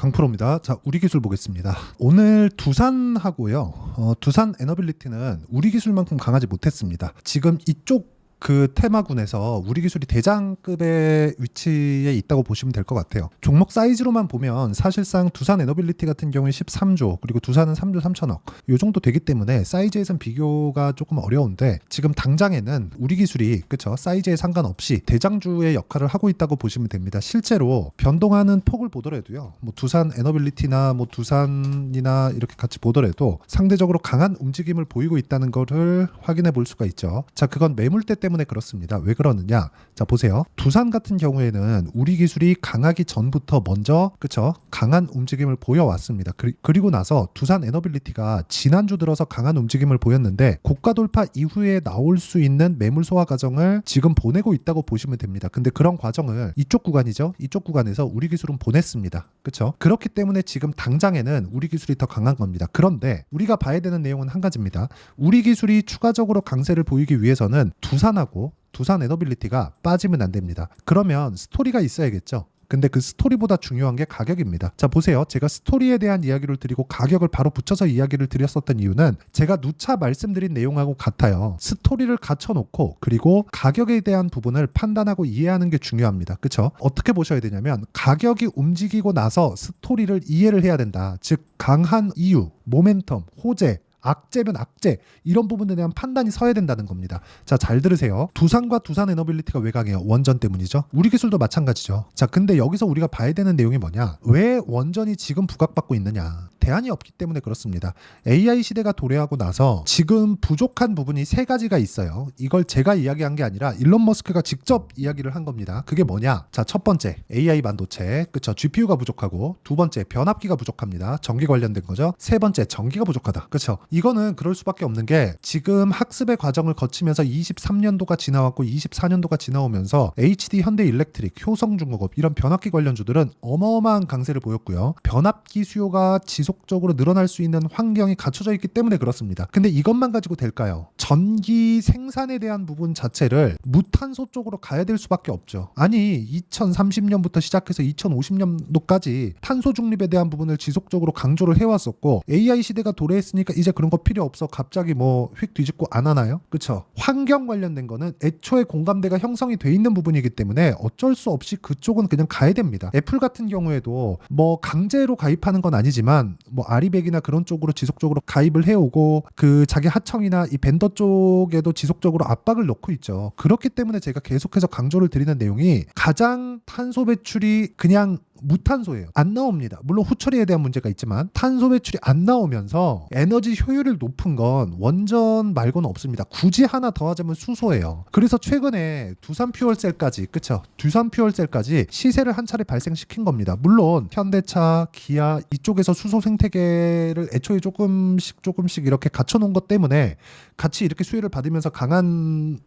강프로입니다. 자, 우리 기술 보겠습니다. 오늘 두산하고요. 두산 에너빌리티는 우리 기술만큼 강하지 못했습니다. 지금 이쪽 그 테마군에서 우리 기술이 대장급의 위치에 있다고 보시면 될 것 같아요. 종목 사이즈로만 보면 사실상 두산 에너빌리티 같은 경우에 13조, 그리고 두산은 3조 3천억 요 정도 되기 때문에 사이즈에선 비교가 조금 어려운데, 지금 당장에는 우리 기술이 그쵸 사이즈에 상관없이 대장주의 역할을 하고 있다고 보시면 됩니다. 실제로 변동하는 폭을 보더라도요, 뭐 두산 에너빌리티나 뭐 두산이나 이렇게 같이 보더라도 상대적으로 강한 움직임을 보이고 있다는 것을 확인해 볼 수가 있죠. 자, 그건 매물대 때문에 그렇습니다. 왜 그러느냐? 자, 보세요. 두산 같은 경우에는 우리 기술이 강하기 전부터 먼저 그쵸 강한 움직임을 보여왔습니다. 그리고 나서 두산 에너빌리티가 지난주 들어서 강한 움직임을 보였는데, 고가 돌파 이후에 나올 수 있는 매물 소화 과정을 지금 보내고 있다고 보시면 됩니다. 근데 그런 과정을 이쪽 구간이죠. 이쪽 구간에서 우리 기술은 보냈습니다. 그쵸? 그렇기 때문에 지금 당장에는 우리 기술이 더 강한 겁니다. 그런데 우리가 봐야 되는 내용은 한 가지입니다. 우리 기술이 추가적으로 강세를 보이기 위해서는 두산하고 두산 에너빌리티가 빠지면 안 됩니다. 그러면 스토리가 있어야겠죠. 근데 그 스토리보다 중요한 게 가격입니다. 자, 보세요. 제가 스토리에 대한 이야기를 드리고 가격을 바로 붙여서 이야기를 드렸었던 이유는 제가 누차 말씀드린 내용하고 같아요. 스토리를 갖춰놓고 그리고 가격에 대한 부분을 판단하고 이해하는 게 중요합니다. 그쵸? 어떻게 보셔야 되냐면, 가격이 움직이고 나서 스토리를 이해를 해야 된다. 즉 강한 이유, 모멘텀, 호재, 악재면 악재, 이런 부분에 대한 판단이 서야 된다는 겁니다. 자, 잘 들으세요. 두산과 두산 에너빌리티가 왜 강해요? 원전 때문이죠. 우리 기술도 마찬가지죠. 자, 근데 여기서 우리가 봐야 되는 내용이 뭐냐? 왜 원전이 지금 부각받고 있느냐? 대안이 없기 때문에 그렇습니다. AI 시대가 도래하고 나서 지금 부족한 부분이 세 가지가 있어요. 이걸 제가 이야기한 게 아니라 일론 머스크가 직접 이야기를 한 겁니다. 그게 뭐냐? 자, 첫 번째 AI 반도체, 그쵸? GPU가 부족하고, 두 번째 변압기가 부족합니다. 전기 관련된 거죠. 세 번째 전기가 부족하다. 그쵸? 이거는 그럴 수밖에 없는 게, 지금 학습의 과정을 거치면서 23년도가 지나왔고 24년도가 지나오면서 HD 현대일렉트릭, 효성중공업 이런 변압기 관련주들은 어마어마한 강세를 보였고요. 변압기 수요가 지속적으로 늘어날 수 있는 환경이 갖춰져 있기 때문에 그렇습니다. 근데 이것만 가지고 될까요? 전기 생산에 대한 부분 자체를 무탄소 쪽으로 가야 될 수밖에 없죠. 아니 2030년부터 시작해서 2050년도까지 탄소 중립에 대한 부분을 지속적으로 강조를 해왔었고, AI 시대가 도래했으니까 이제 그런 거 필요 없어 갑자기 뭐 휙 뒤집고 안 하나요? 그쵸? 환경 관련된 거는 애초에 공감대가 형성이 돼 있는 부분이기 때문에 어쩔 수 없이 그쪽은 그냥 가야 됩니다. 애플 같은 경우에도 뭐 강제로 가입하는 건 아니지만 뭐 아리백이나 그런 쪽으로 지속적으로 가입을 해오고, 그 자기 하청이나 이 벤더 쪽에도 지속적으로 압박을 넣고 있죠. 그렇기 때문에 제가 계속해서 강조를 드리는 내용이, 가장 탄소 배출이 그냥 무탄소예요. 안 나옵니다. 물론 후처리에 대한 문제가 있지만 탄소 배출이 안 나오면서 에너지 효율이 높은 건 원전 말고는 없습니다. 굳이 하나 더 하자면 수소예요. 그래서 최근에 두산 퓨얼셀까지, 그쵸? 두산 퓨얼셀까지 시세를 한 차례 발생시킨 겁니다. 물론 현대차, 기아 이쪽에서 수소 생태계를 애초에 조금씩 이렇게 갖춰놓은 것 때문에 같이 이렇게 수혜를 받으면서 강한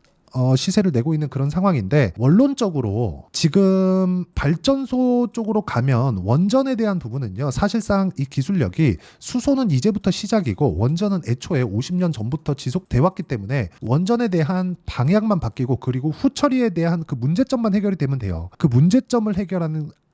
시세를 내고 있는 그런 상황인데, 원론적으로 지금 발전소 쪽으로 가면 원전에 대한 부분은요, 사실상 이 기술력이, 수소는 이제부터 시작이고 원전은 애초에 50년 전부터 지속돼 왔기 때문에 원전에 대한 방향만 바뀌고, 그리고 후처리에 대한 그 문제점만 해결이 되면 돼요. 그 문제점을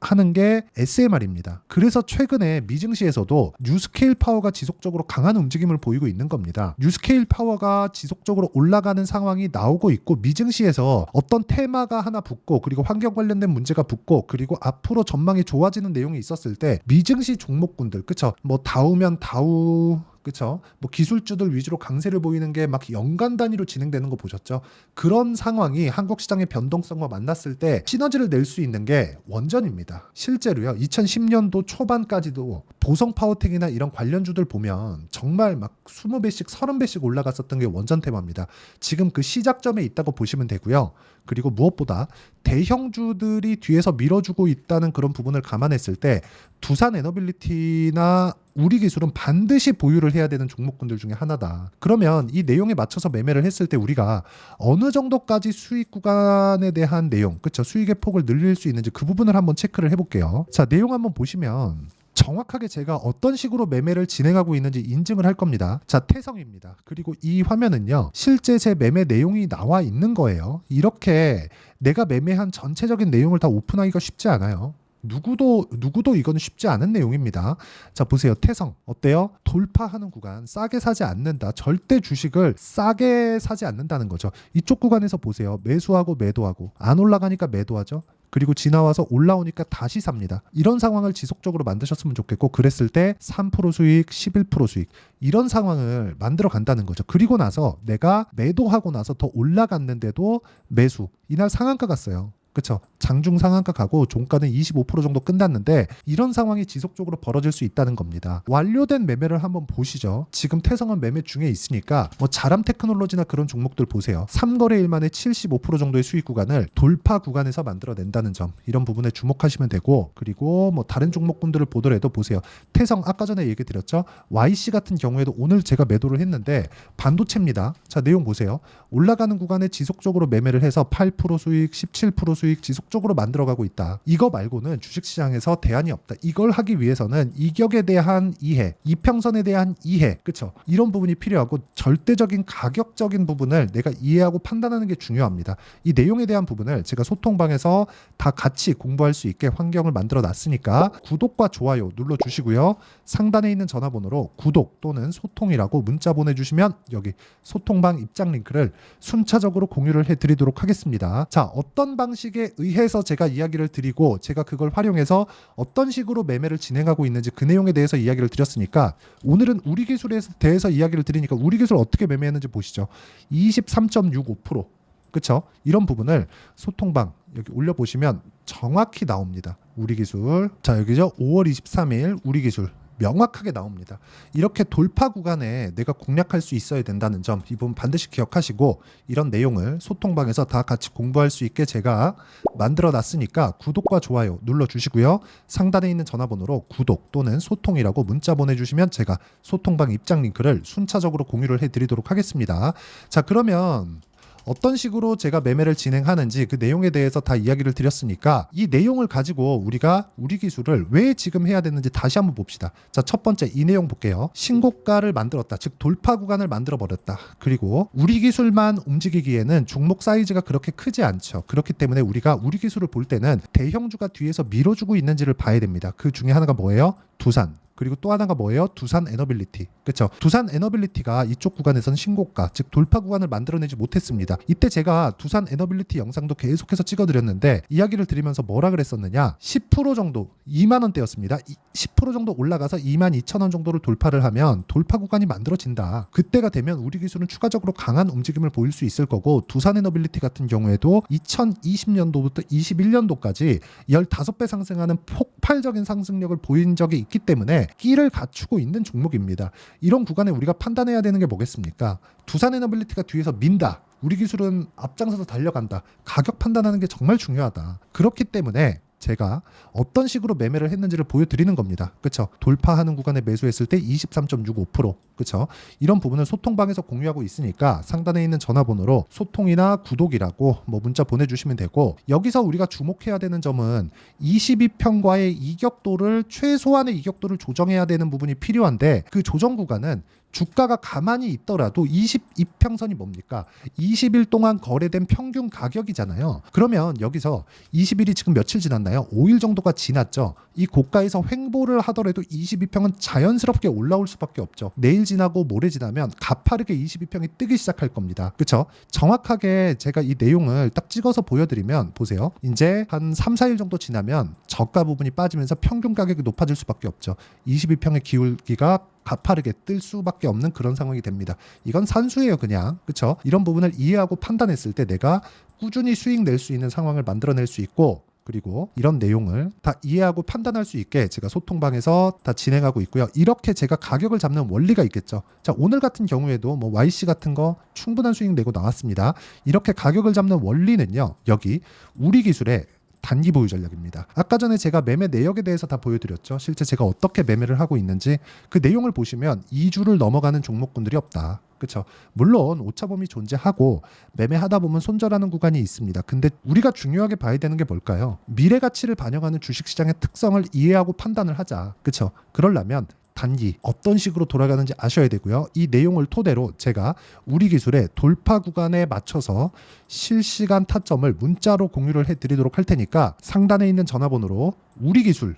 하는 게 SMR입니다. 그래서 최근에 미증시에서도 뉴스케일 파워가 지속적으로 강한 움직임을 보이고 있는 겁니다. 뉴스케일 파워가 지속적으로 올라가는 상황이 나오고 있고, 미증시에서 어떤 테마가 하나 붙고, 그리고 환경 관련된 문제가 붙고, 그리고 앞으로 전망이 좋아지는 내용이 있었을 때 미증시 종목군들, 그쵸? 뭐 다우면 다우, 그쵸? 뭐 기술주들 위주로 강세를 보이는 게 막 연간 단위로 진행되는 거 보셨죠? 그런 상황이 한국 시장의 변동성과 만났을 때 시너지를 낼 수 있는 게 원전입니다. 실제로요, 2010년도 초반까지도 보성 파워텍이나 이런 관련주들 보면 정말 막 20배씩 30배씩 올라갔었던 게 원전 테마입니다. 지금 그 시작점에 있다고 보시면 되고요. 그리고 무엇보다 대형주들이 뒤에서 밀어주고 있다는 그런 부분을 감안했을 때, 두산 에너빌리티나 우리 기술은 반드시 보유를 해야 되는 종목군들 중에 하나다. 그러면 이 내용에 맞춰서 매매를 했을 때 우리가 어느 정도까지 수익 구간에 대한 내용, 그쵸? 수익의 폭을 늘릴 수 있는지 그 부분을 한번 체크를 해볼게요. 자, 내용 한번 보시면 정확하게 제가 어떤 식으로 매매를 진행하고 있는지 인증을 할 겁니다. 자, 태성입니다. 그리고 이 화면은요, 실제 제 매매 내용이 나와 있는 거예요. 이렇게 내가 매매한 전체적인 내용을 다 오픈하기가 쉽지 않아요. 누구도 이거는 쉽지 않은 내용입니다. 자, 보세요. 태성 어때요? 돌파하는 구간, 싸게 사지 않는다. 절대 주식을 싸게 사지 않는다는 거죠. 이쪽 구간에서 보세요. 매수하고 매도하고 안 올라가니까 매도하죠. 그리고 지나와서 올라오니까 다시 삽니다. 이런 상황을 지속적으로 만드셨으면 좋겠고, 그랬을 때 3% 수익, 11% 수익, 이런 상황을 만들어 간다는 거죠. 그리고 나서 내가 매도하고 나서 더 올라갔는데도 매수. 이날 상한가 갔어요. 그쵸? 장중 상한가 가고 종가는 25% 정도 끝났는데, 이런 상황이 지속적으로 벌어질 수 있다는 겁니다. 완료된 매매를 한번 보시죠. 지금 태성은 매매 중에 있으니까 자람 테크놀로지나 그런 종목들 보세요. 3거래일 만에 75% 정도의 수익 구간을 돌파 구간에서 만들어낸다는 점, 이런 부분에 주목하시면 되고, 그리고 다른 종목군들을 보더라도 보세요. 태성 아까 전에 얘기 드렸죠. YC 같은 경우에도 오늘 제가 매도를 했는데 반도체입니다. 자, 내용 보세요. 올라가는 구간에 지속적으로 매매를 해서 8% 수익, 17% 수익 지속적으로 만들어가고 있다. 이거 말고는 주식시장에서 대안이 없다. 이걸 하기 위해서는 이격에 대한 이해, 이평선에 대한 이해, 그쵸? 이런 부분이 필요하고, 절대적인 가격적인 부분을 내가 이해하고 판단하는 게 중요합니다. 이 내용에 대한 부분을 제가 소통방에서 다 같이 공부할 수 있게 환경을 만들어 놨으니까 구독과 좋아요 눌러주시고요. 상단에 있는 전화번호로 구독 또는 소통이라고 문자 보내주시면 여기 소통방 입장 링크를 순차적으로 공유를 해드리도록 하겠습니다. 자, 어떤 방식에 의해서 제가 이야기를 드리고, 제가 그걸 활용해서 어떤 식으로 매매를 진행하고 있는지 그 내용에 대해서 이야기를 드렸으니까, 오늘은 우리 기술에 대해서 이야기를 드리니까 우리 기술 어떻게 매매했는지 보시죠. 23.65%, 그쵸? 이런 부분을 소통방 여기 올려보시면 정확히 나옵니다. 우리 기술. 자, 여기죠. 5월 23일 우리 기술 명확하게 나옵니다. 이렇게 돌파 구간에 내가 공략할 수 있어야 된다는 점, 이 부분 반드시 기억하시고, 이런 내용을 소통방에서 다 같이 공부할 수 있게 제가 만들어 놨으니까 구독과 좋아요 눌러주시고요. 상단에 있는 전화번호로 구독 또는 소통이라고 문자 보내주시면 제가 소통방 입장 링크를 순차적으로 공유를 해드리도록 하겠습니다. 자, 그러면 어떤 식으로 제가 매매를 진행하는지 그 내용에 대해서 다 이야기를 드렸으니까, 이 내용을 가지고 우리가 우리 기술을 왜 지금 해야 되는지 다시 한번 봅시다. 자, 첫 번째 이 내용 볼게요. 신고가를 만들었다. 즉 돌파 구간을 만들어 버렸다. 그리고 우리 기술만 움직이기에는 종목 사이즈가 그렇게 크지 않죠. 그렇기 때문에 우리가 우리 기술을 볼 때는 대형주가 뒤에서 밀어주고 있는지를 봐야 됩니다. 그 중에 하나가 뭐예요? 두산. 그리고 또 하나가 뭐예요? 두산 에너빌리티. 그렇죠? 두산 에너빌리티가 이쪽 구간에서는 신고가, 즉 돌파 구간을 만들어내지 못했습니다. 이때 제가 두산 에너빌리티 영상도 계속해서 찍어드렸는데, 이야기를 드리면서 뭐라 그랬었느냐, 10% 정도, 2만 원대였습니다. 10% 정도 올라가서 22,000원 정도를 돌파를 하면 돌파 구간이 만들어진다. 그때가 되면 우리 기술은 추가적으로 강한 움직임을 보일 수 있을 거고, 두산 에너빌리티 같은 경우에도 2020년도부터 21년도까지 15배 상승하는 폭발적인 상승력을 보인 적이 있기 때문에 끼를 갖추고 있는 종목입니다. 이런 구간에 우리가 판단해야 되는 게 뭐겠습니까? 두산 에너빌리티가 뒤에서 민다. 우리 기술은 앞장서서 달려간다. 가격 판단하는 게 정말 중요하다. 그렇기 때문에 제가 어떤 식으로 매매를 했는지를 보여드리는 겁니다. 그렇죠? 돌파하는 구간에 매수했을 때 23.65%, 그렇죠? 이런 부분을 소통방에서 공유하고 있으니까 상단에 있는 전화번호로 소통이나 구독이라고 문자 보내주시면 되고, 여기서 우리가 주목해야 되는 점은 22평과의 이격도를, 최소한의 이격도를 조정해야 되는 부분이 필요한데, 그 조정 구간은 주가가 가만히 있더라도 22평선이 뭡니까? 20일 동안 거래된 평균 가격이잖아요. 그러면 여기서 20일이 지금 며칠 지났나요? 5일 정도가 지났죠. 이 고가에서 횡보를 하더라도 22평은 자연스럽게 올라올 수밖에 없죠. 내일 지나고 모레 지나면 가파르게 22평이 뜨기 시작할 겁니다. 그렇죠? 정확하게 제가 이 내용을 딱 찍어서 보여드리면 보세요. 이제 한 3, 4일 정도 지나면 저가 부분이 빠지면서 평균 가격이 높아질 수밖에 없죠. 22평의 기울기가 가파르게 뜰 수밖에 없는 그런 상황이 됩니다. 이건 산수예요, 그냥. 그렇죠? 이런 부분을 이해하고 판단했을 때 내가 꾸준히 수익 낼 수 있는 상황을 만들어낼 수 있고, 그리고 이런 내용을 다 이해하고 판단할 수 있게 제가 소통방에서 다 진행하고 있고요. 이렇게 제가 가격을 잡는 원리가 있겠죠. 자, 오늘 같은 경우에도 YC 같은 거 충분한 수익 내고 나왔습니다. 이렇게 가격을 잡는 원리는요, 여기 우리 기술의 단기 보유 전략입니다. 아까 전에 제가 매매 내역에 대해서 다 보여드렸죠. 실제 제가 어떻게 매매를 하고 있는지 그 내용을 보시면 2주를 넘어가는 종목군들이 없다. 그렇죠? 물론 오차범위 존재하고 매매하다 보면 손절하는 구간이 있습니다. 근데 우리가 중요하게 봐야 되는 게 뭘까요? 미래 가치를 반영하는 주식시장의 특성을 이해하고 판단을 하자. 그렇죠? 그러려면 단기 어떤 식으로 돌아가는지 아셔야 되고요. 이 내용을 토대로 제가 우리 기술의 돌파 구간에 맞춰서 실시간 타점을 문자로 공유를 해드리도록 할 테니까 상단에 있는 전화번호로 우리 기술,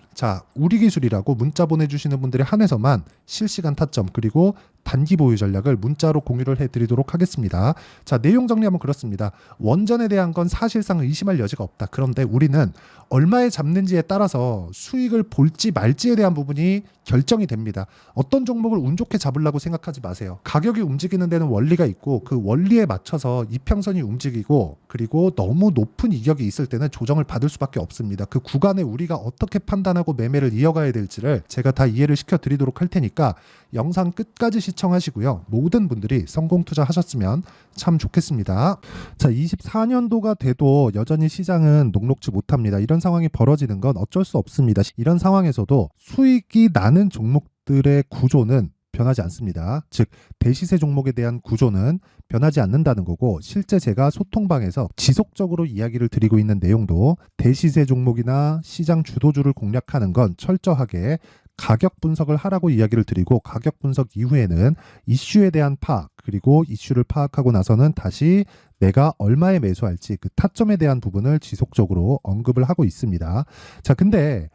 우리 기술이라고 문자 보내주시는 분들에 한해서만 실시간 타점 그리고 단기 보유 전략을 문자로 공유를 해드리도록 하겠습니다. 자, 내용 정리하면 그렇습니다. 원전에 대한 건 사실상 의심할 여지가 없다. 그런데 우리는 얼마에 잡는지에 따라서 수익을 볼지 말지에 대한 부분이 결정이 됩니다. 어떤 종목을 운 좋게 잡으려고 생각하지 마세요. 가격이 움직이는 데는 원리가 있고 그 원리에 맞춰서 이평선이 움직이고 그리고 너무 높은 이격이 있을 때는 조정을 받을 수밖에 없습니다. 그 구간에 우리가 어떻게 판단하고 매매를 이어가야 될지를 제가 다 이해를 시켜드리도록 할 테니까 영상 끝까지 시청하시고요. 모든 분들이 성공 투자하셨으면 참 좋겠습니다. 자, 24년도가 돼도 여전히 시장은 녹록지 못합니다. 이런 상황이 벌어지는 건 어쩔 수 없습니다. 이런 상황에서도 수익이 나는 종목들의 구조는 변하지 않습니다. 즉 대시세 종목에 대한 구조는 변하지 않는다는 거고 실제 제가 소통방에서 지속적으로 이야기를 드리고 있는 내용도 대시세 종목이나 시장 주도주를 공략하는 건 철저하게 가격 분석을 하라고 이야기를 드리고 가격 분석 이후에는 이슈에 대한 파악 그리고 이슈를 파악하고 나서는 다시 내가 얼마에 매수할지 그 타점에 대한 부분을 지속적으로 언급을 하고 있습니다. 자, 근데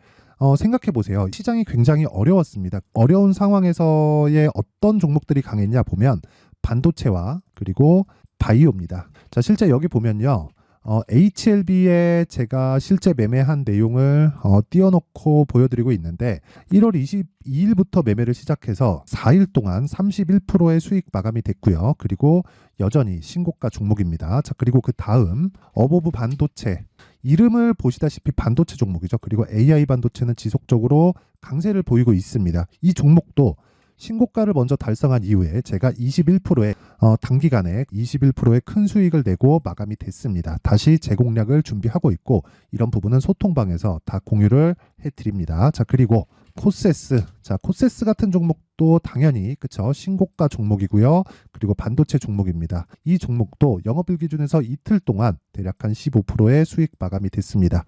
생각해 보세요. 시장이 굉장히 어려웠습니다. 어려운 상황에서의 어떤 종목들이 강했냐 보면 반도체와 그리고 바이오입니다. 자, 실제 여기 보면요. HLB에 제가 실제 매매한 내용을 띄워놓고 보여드리고 있는데 1월 22일부터 매매를 시작해서 4일 동안 31%의 수익 마감이 됐고요. 그리고 여전히 신고가 종목입니다. 자, 그리고 그 다음 어보브 반도체 이름을 보시다시피 반도체 종목이죠. 그리고 AI 반도체는 지속적으로 강세를 보이고 있습니다. 이 종목도 신고가를 먼저 달성한 이후에 제가 21%의 단기간에 21%의 큰 수익을 내고 마감이 됐습니다. 다시 재공략을 준비하고 있고 이런 부분은 소통방에서 다 공유를 해드립니다. 자, 그리고 코세스. 자, 코세스 같은 종목도 당연히 그쵸 신고가 종목이고요. 그리고 반도체 종목입니다. 이 종목도 영업일 기준에서 이틀 동안 대략 한 15%의 수익 마감이 됐습니다.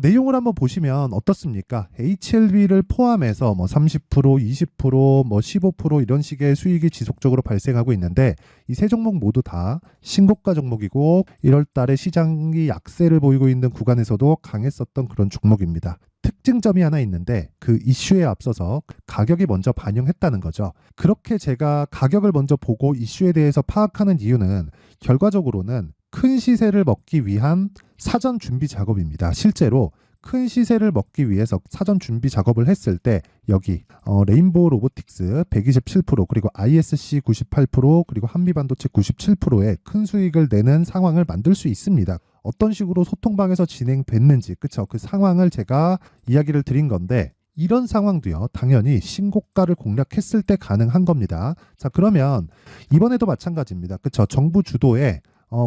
내용을 한번 보시면 어떻습니까? HLB를 포함해서 뭐 30%, 20%, 뭐 15% 이런 식의 수익이 지속적으로 발생하고 있는데 이 세 종목 모두 다 신고가 종목이고 1월 달에 시장이 약세를 보이고 있는 구간에서도 강했었던 그런 종목입니다. 특징점이 하나 있는데 그 이슈에 앞서서 가격이 먼저 반영했다는 거죠. 그렇게 제가 가격을 먼저 보고 이슈에 대해서 파악하는 이유는 결과적으로는 큰 시세를 먹기 위한 사전 준비 작업입니다. 실제로 큰 시세를 먹기 위해서 사전 준비 작업을 했을 때 여기 레인보우 로보틱스 127% 그리고 ISC 98% 그리고 한미반도체 97%의 큰 수익을 내는 상황을 만들 수 있습니다. 어떤 식으로 소통방에서 진행됐는지 그쵸? 그 상황을 제가 이야기를 드린 건데 이런 상황도요 당연히 신고가를 공략했을 때 가능한 겁니다. 자, 그러면 이번에도 마찬가지입니다. 그쵸? 정부 주도의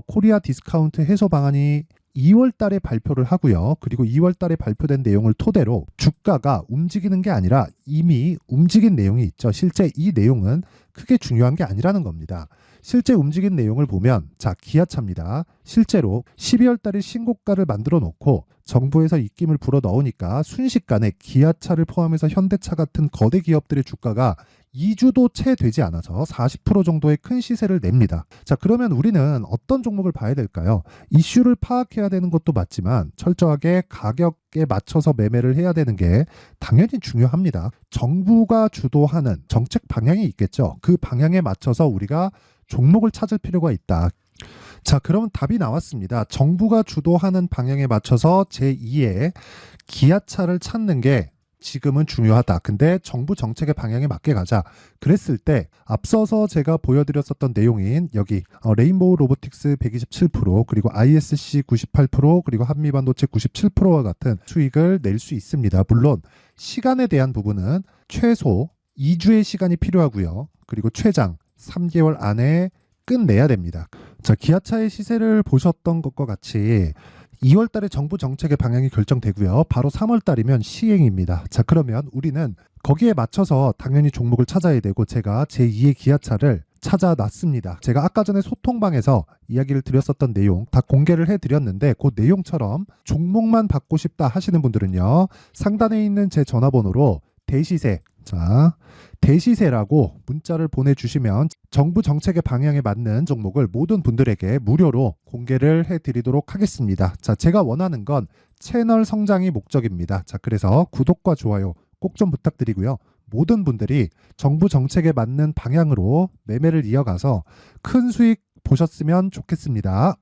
코리아 디스카운트 해소 방안이 2월 달에 발표를 하고요. 그리고 2월 달에 발표된 내용을 토대로 주가가 움직이는 게 아니라 이미 움직인 내용이 있죠. 실제 이 내용은 크게 중요한 게 아니라는 겁니다. 실제 움직인 내용을 보면 자, 기아차입니다. 실제로 12월 달에 신고가를 만들어 놓고 정부에서 입김을 불어 넣으니까 순식간에 기아차를 포함해서 현대차 같은 거대 기업들의 주가가 2주도 채 되지 않아서 40% 정도의 큰 시세를 냅니다. 자, 그러면 우리는 어떤 종목을 봐야 될까요? 이슈를 파악해야 되는 것도 맞지만 철저하게 가격에 맞춰서 매매를 해야 되는 게 당연히 중요합니다. 정부가 주도하는 정책 방향이 있겠죠. 그 방향에 맞춰서 우리가 종목을 찾을 필요가 있다. 자, 그러면 답이 나왔습니다. 정부가 주도하는 방향에 맞춰서 제2의 기아차를 찾는 게 지금은 중요하다. 근데 정부 정책의 방향에 맞게 가자. 그랬을 때 앞서서 제가 보여드렸었던 내용인 여기 레인보우 로보틱스 127% 그리고 ISC 98% 그리고 한미반도체 97%와 같은 수익을 낼 수 있습니다. 물론 시간에 대한 부분은 최소 2주의 시간이 필요하고요. 그리고 최장 3개월 안에 끝내야 됩니다. 자, 기아차의 시세를 보셨던 것과 같이 2월 달에 정부 정책의 방향이 결정되고요. 바로 3월 달이면 시행입니다. 자, 그러면 우리는 거기에 맞춰서 당연히 종목을 찾아야 되고 제가 제2의 기아차를 찾아놨습니다. 제가 아까 전에 소통방에서 이야기를 드렸었던 내용 다 공개를 해드렸는데 그 내용처럼 종목만 받고 싶다 하시는 분들은요. 상단에 있는 제 전화번호로 대시세. 자, 대시세라고 문자를 보내주시면 정부 정책의 방향에 맞는 종목을 모든 분들에게 무료로 공개를 해드리도록 하겠습니다. 자, 제가 원하는 건 채널 성장이 목적입니다. 자, 그래서 구독과 좋아요 꼭 좀 부탁드리고요. 모든 분들이 정부 정책에 맞는 방향으로 매매를 이어가서 큰 수익 보셨으면 좋겠습니다.